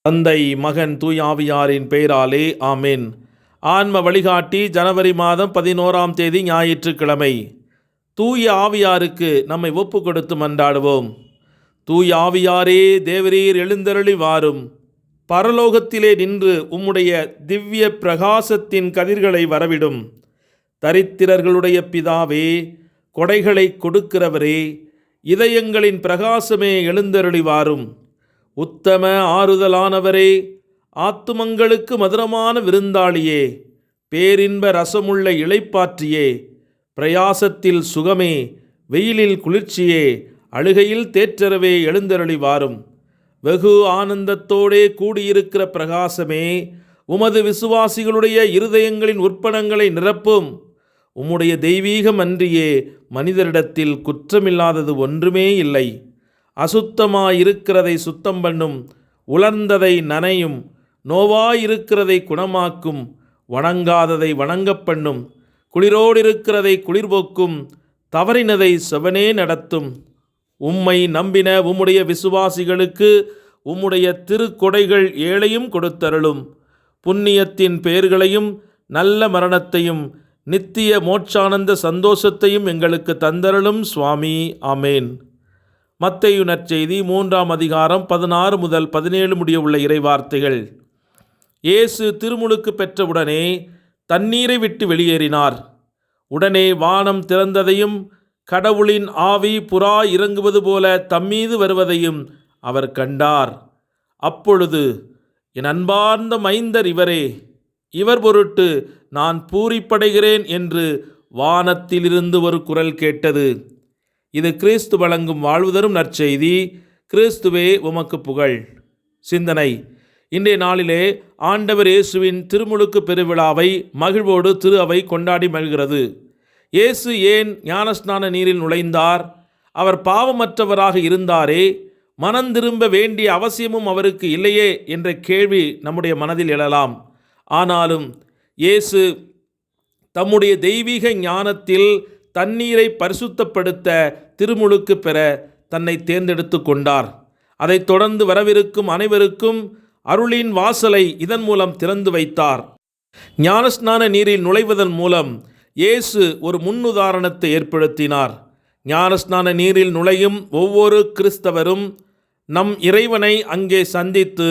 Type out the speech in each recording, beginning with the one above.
தந்தை, மகன், தூய் ஆவியாரின் பெயராலே ஆமென். ஆன்ம வழிகாட்டி ஜனவரி மாதம் 11ஆம் தேதி ஞாயிற்றுக்கிழமை. தூய ஆவியாருக்கு நம்மை ஒப்பு கொடுத்து மன்றாடுவோம். தூய ஆவியாரே, தேவரீர் எழுந்தருளி வாரும். பரலோகத்திலே நின்று உம்முடைய திவ்ய பிரகாசத்தின் கதிர்களை வரவிடும். தரித்திரர்களுடைய பிதாவே, கொடைகளை கொடுக்கிறவரே, இதயங்களின் பிரகாசமே எழுந்தருளி வாரும். உத்தம ஆறுதலானவரே, ஆத்துமங்களுக்கு மதுரமான விருந்தாளியே, பேரின்ப ரசமுள்ள இளைப்பாற்றியே, பிரயாசத்தில் சுகமே, வெயிலில் குளிர்ச்சியே, அழுகையில் தேற்றரவே எழுந்தருளி வாரும். வெகு ஆனந்தத்தோடே கூடியிருக்கிற பிரகாசமே, உமது விசுவாசிகளுடைய இருதயங்களின் உற்பனங்களை நிரப்பும். உம்முடைய தெய்வீகம் அன்றியே மனிதரிடத்தில் குற்றமில்லாதது ஒன்றுமே இல்லை. அசுத்தமாயிருக்கிறதை சுத்தம் பண்ணும், உலர்ந்ததை நனையும், நோவாயிருக்கிறதை குணமாக்கும், வணங்காததை வணங்கப் பண்ணும், குளிரோடிருக்கிறதை குளிர்போக்கும், தவறினதை செவனே நடத்தும். உம்மை நம்பின உம்முடைய விசுவாசிகளுக்கு உம்முடைய திருக்கொடைகள் ஏழையும் கொடுத்தருளும். புண்ணியத்தின் பெயர்களையும் நல்ல மரணத்தையும் நித்திய மோட்சானந்த சந்தோஷத்தையும் எங்களுக்கு தந்தருளும் சுவாமி. ஆமேன். மத்தேயு நற்செய்தி 3ஆம் அதிகாரம் 16 முதல் 17 முடிய உள்ள இறைவார்த்தைகள். இயேசு திருமுழுக்கு பெற்றவுடனே தண்ணீரை விட்டு வெளியேறினார். உடனே வானம் திறந்ததையும் கடவுளின் ஆவி புறா இறங்குவது போல தம்மீது வருவதையும் அவர் கண்டார். அப்பொழுது, என் அன்பார்ந்த மைந்தர் இவரே, இவர் பொருட்டு நான் பூரிப்படைகிறேன் என்று வானத்திலிருந்து ஒரு குரல் கேட்டது. இது கிறிஸ்து வழங்கும் வாழ்வுதரும் நற்செய்தி. கிறிஸ்துவே உமக்கு புகழ். சிந்தனை. இன்றைய நாளிலே ஆண்டவர் இயேசுவின் திருமுழுக்கு பெருவிழாவை மகிழ்வோடு திரு அவை கொண்டாடி மகிழ்கிறது. இயேசு ஏன் ஞானஸ்நான நீரில் நுழைந்தார்? அவர் பாவமற்றவராக இருந்தாரே, மனந்திரும்ப வேண்டிய அவசியமும் அவருக்கு இல்லையே என்ற கேள்வி நம்முடைய மனதில் எழலாம். ஆனாலும் இயேசு தம்முடைய தெய்வீக ஞானத்தில் தண்ணீரை பரிசுத்தப்படுத்த திருமுழுக்கு பெற தன்னை தேர்ந்தெடுத்து கொண்டார். அதைத் தொடர்ந்து வரவிருக்கும் அனைவருக்கும் அருளின் வாசலை இதன் மூலம் திறந்து வைத்தார். ஞானஸ்நான நீரில் நுழைவதன் மூலம் இயேசு ஒரு முன்னுதாரணத்தை ஏற்படுத்தினார். ஞானஸ்நான நீரில் நுழையும் ஒவ்வொரு கிறிஸ்தவரும் நம் இறைவனை அங்கே சந்தித்து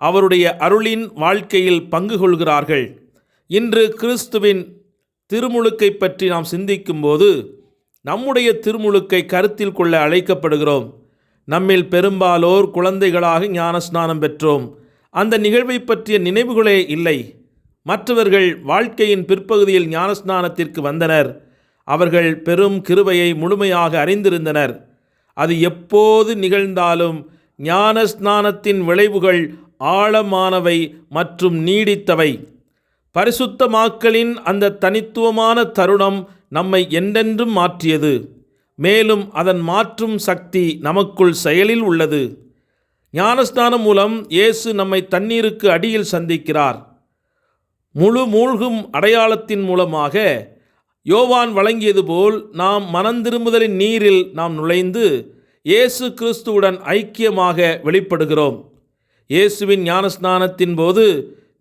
அவருடைய அருளின் வாழ்க்கையில் பங்கு கொள்கிறார்கள். இன்று கிறிஸ்துவின் திருமுழுக்கை பற்றி நாம் சிந்திக்கும்போது நம்முடைய திருமுழுக்கை கருத்தில் கொள்ள அழைக்கப்படுகிறோம். நம்மில் பெரும்பாலோர் குழந்தைகளாக ஞானஸ்நானம் பெற்றோம். அந்த நிகழ்வை பற்றிய நினைவுகளே இல்லை. மற்றவர்கள் வாழ்க்கையின் பிற்பகுதியில் ஞானஸ்நானத்திற்கு வந்தனர். அவர்கள் பெரும் கிருபையை முழுமையாக அறிந்திருந்தனர். அது எப்போது நிகழ்ந்தாலும் ஞானஸ்நானத்தின் விளைவுகள் ஆழமானவை மற்றும் நீடித்தவை. பரிசுத்தமாக்கலின் அந்த தனித்துவமான தருணம் நம்மை என்றென்றும் மாற்றியது. மேலும் அதன் மாற்றும் சக்தி நமக்குள் செயலில் உள்ளது. ஞானஸ்நானம் மூலம் இயேசு நம்மை தண்ணீருக்கு அடியில் சந்திக்கிறார். முழு மூழ்கும் அடையாளத்தின் மூலமாக யோவான் வழங்கியது போல் நாம் மனந்திரும்புதலின் நீரில் நாம் நுழைந்து இயேசு கிறிஸ்துவுடன் ஐக்கியமாக வெளிப்படுகிறோம். இயேசுவின் ஞானஸ்நானத்தின் போது,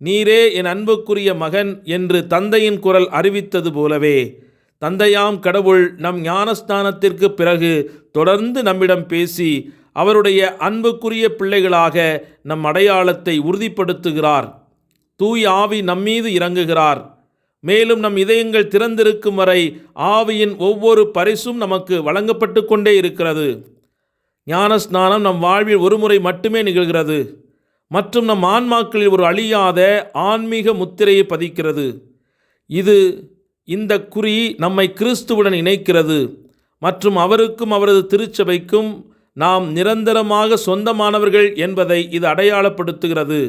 நீரே என் அன்புக்குரிய மகன் என்று தந்தையின் குரல் அறிவித்தது போலவே, தந்தையாம் கடவுள் நம் ஞானஸ்நானத்திற்கு பிறகு தொடர்ந்து நம்மிடம் பேசி அவருடைய அன்புக்குரிய பிள்ளைகளாக நம் அடையாளத்தை உறுதிப்படுத்துகிறார். தூய் ஆவி நம்மீது இறங்குகிறார். மேலும் நம் இதயங்கள் திறந்திருக்கும் வரை ஆவியின் ஒவ்வொரு பரிசும் நமக்கு வழங்கப்பட்டு கொண்டே இருக்கிறது. ஞானஸ்நானம் நம் வாழ்வில் ஒருமுறை மட்டுமே நிகழ்கிறது மற்றும் நம் ஆன்மாக்களில் ஒரு அழியாத ஆன்மீக முத்திரையை பதிக்கிறது. இந்த குறி நம்மை கிறிஸ்துவுடன் இணைக்கிறது மற்றும் அவருக்கும் அவரது திருச்சபைக்கும் நாம் நிரந்தரமாக சொந்தமானவர்கள் என்பதை இது அடையாளப்படுத்துகிறது.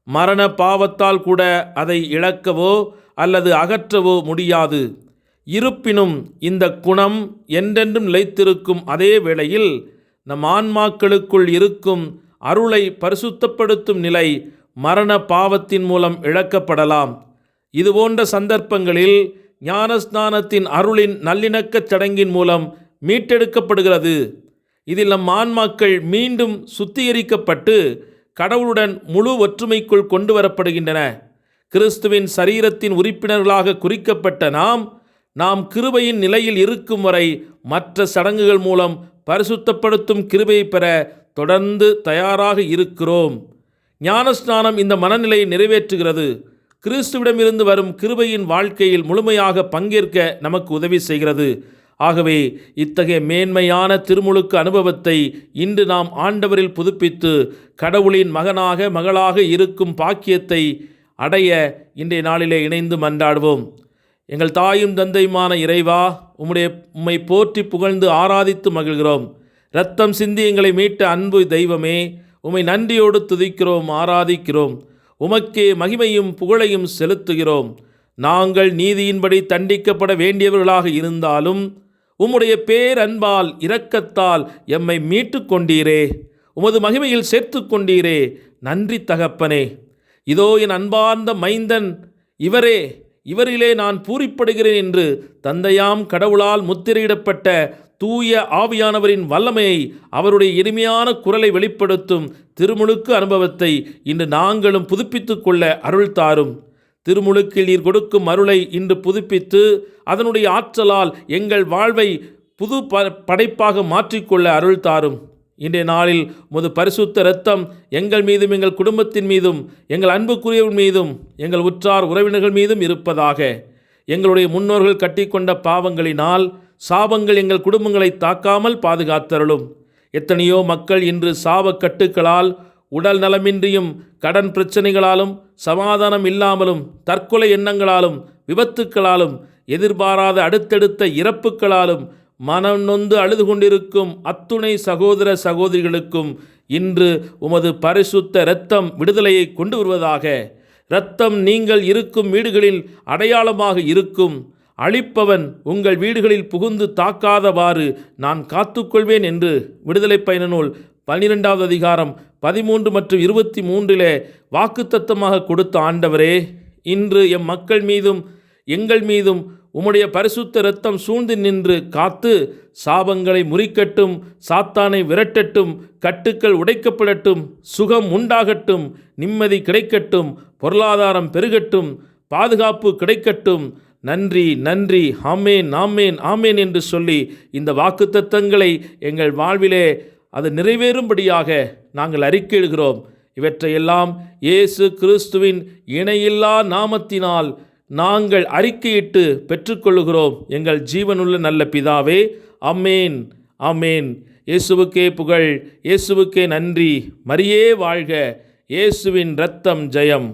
மரண பாவத்தால் கூட அதை இழக்கவோ அல்லது அகற்றவோ முடியாது. இருப்பினும் இந்த குணம் என்றென்றும் நிலைத்திருக்கும். அதே வேளையில் நம் ஆன்மாக்களுக்குள் இருக்கும் அருளை பரிசுத்தப்படுத்தும் நிலை மரண பாவத்தின் மூலம் இழக்கப்படலாம். இதுபோன்ற சந்தர்ப்பங்களில் ஞானஸ்நானத்தின் அருளின் நல்லிணக்கச் சடங்கின் மூலம் மீட்டெடுக்கப்படுகிறது. இதில் நம் ஆன்மாக்கள் மீண்டும் சுத்திகரிக்கப்பட்டு கடவுளுடன் முழு ஒற்றுமைக்குள் கொண்டு வரப்படுகின்றன. கிறிஸ்துவின் சரீரத்தின் உறுப்பினர்களாக குறிக்கப்பட்ட நாம் கிருபையின் நிலையில் இருக்கும் வரை மற்ற சடங்குகள் மூலம் பரிசுத்தப்படுத்தும் கிருபையை பெற தொடர்ந்து தயாராக இருக்கிறோம். ஞானஸ்நானம் இந்த மனநிலையை நிறைவேற்றுகிறது. கிறிஸ்துவிடமிருந்து வரும் கிருபையின் வாழ்க்கையில் முழுமையாக பங்கேற்க நமக்கு உதவி செய்கிறது. ஆகவே இத்தகைய மேன்மையான திருமுழுக்கு அனுபவத்தை இன்று நாம் ஆண்டவரில் புதுப்பித்து கடவுளின் மகனாக மகளாக இருக்கும் பாக்கியத்தை அடைய இன்றைய நாளிலே இணைந்து மன்றாடுவோம். எங்கள் தாயும் தந்தையுமான இறைவா, உம்மை போற்றி புகழ்ந்து ஆராதித்து மகிழ்கிறோம். இரத்தம் சிந்தி எங்களை மீட்ட அன்பு தெய்வமே, உம்மை நன்றியோடு துதிக்கிறோம், ஆராதிக்கிறோம். உமக்கே மகிமையும் புகழையும் செலுத்துகிறோம். நாங்கள் நீதியின்படி தண்டிக்கப்பட வேண்டியவர்களாக இருந்தாலும் உம்முடைய பேரன்பால் இரக்கத்தால் எம்மை மீட்டு கொண்டீரே, உமது மகிமையில் சேர்த்து கொண்டீரே. நன்றி தகப்பனே. இதோ என் அன்பார்ந்த மைந்தன் இவரிலே நான் பூரிப்படுகிறேன் என்று தந்தையாம் கடவுளால் முத்திரையிடப்பட்ட தூய ஆவியானவரின் வல்லமையை, அவருடைய இனிமையான குரலை வெளிப்படுத்தும் திருமுழுக்கு அனுபவத்தை இன்று நாங்களும் புதுப்பித்து கொள்ள அருள் தாரும். திருமுழுக்கில் நீர் கொடுக்கும் அருளை இன்று புதுப்பித்து அதனுடைய ஆற்றலால் எங்கள் வாழ்வை புது படைப்பாக மாற்றிக்கொள்ள அருள் தாரும். இன்றைய நாளில் உமது பரிசுத்த இரத்தம் எங்கள் மீதும் எங்கள் குடும்பத்தின் மீதும் எங்கள் அன்புக்குரியவர்கள் மீதும் எங்கள் உற்றார் உறவினர்கள் மீதும் இருப்பதாக. எங்களுடைய முன்னோர்கள் கட்டிக்கொண்ட பாவங்களினால் சாபங்கள் எங்கள் குடும்பங்களை தாக்காமல் பாதுகாத்தருளும். எத்தனையோ மக்கள் இன்று சாபக்கட்டுக்களால், உடல் நலமின்றியும், கடன் பிரச்சனைகளாலும், சமாதானம் இல்லாமலும், தற்கொலை எண்ணங்களாலும், விபத்துக்களாலும், எதிர்பாராத அடுத்தடுத்த இறப்புகளாலும் மனம் நொந்து அழுது கொண்டிருக்கும் அத்துணை சகோதர சகோதரிகளுக்கும் இன்று உமது பரிசுத்த இரத்தம் விடுதலையை கொண்டு வருவதாக. இரத்தம் நீங்கள் இருக்கும் வீடுகளில் அடையாளமாக இருக்கும். அழிப்பவன் உங்கள் வீடுகளில் புகுந்து தாக்காதவாறு நான் காத்துக்கொள்வேன் என்று விடுதலை பயண நூல் 12வது அதிகாரம் 13 மற்றும் 23 வாக்குத்தத்தமாக கொடுத்த ஆண்டவரே, இன்று எம் மக்கள் மீதும் எங்கள் மீதும் உம்முடைய பரிசுத்த இரத்தம் சூழ்ந்து நின்று காத்து சாபங்களை முறிக்கட்டும், சாத்தானை விரட்டட்டும், கட்டுக்கள் உடைக்கப்படட்டும், சுகம் உண்டாகட்டும், நிம்மதி கிடைக்கட்டும், பொருளாதாரம் பெருகட்டும், பாதுகாப்பு கிடைக்கட்டும். நன்றி நன்றி, ஆமேன் ஆமேன் ஆமேன் என்று சொல்லி இந்த வாக்குத்தத்தங்களை எங்கள் வாழ்விலே அது நிறைவேறும்படியாக நாங்கள் அறிக்கையிடுகிறோம். இவற்றையெல்லாம் இயேசு கிறிஸ்துவின் இணையில்லா நாமத்தினால் நாங்கள் அறிக்கையிட்டு பெற்றுக்கொள்ளுகிறோம். எங்கள் ஜீவனுள்ள நல்ல பிதாவே, ஆமேன் ஆமேன். இயேசுவுக்கே புகழ், இயேசுவுக்கே நன்றி. மரியே வாழ்க, இயேசுவின் இரத்தம் ஜெயம்.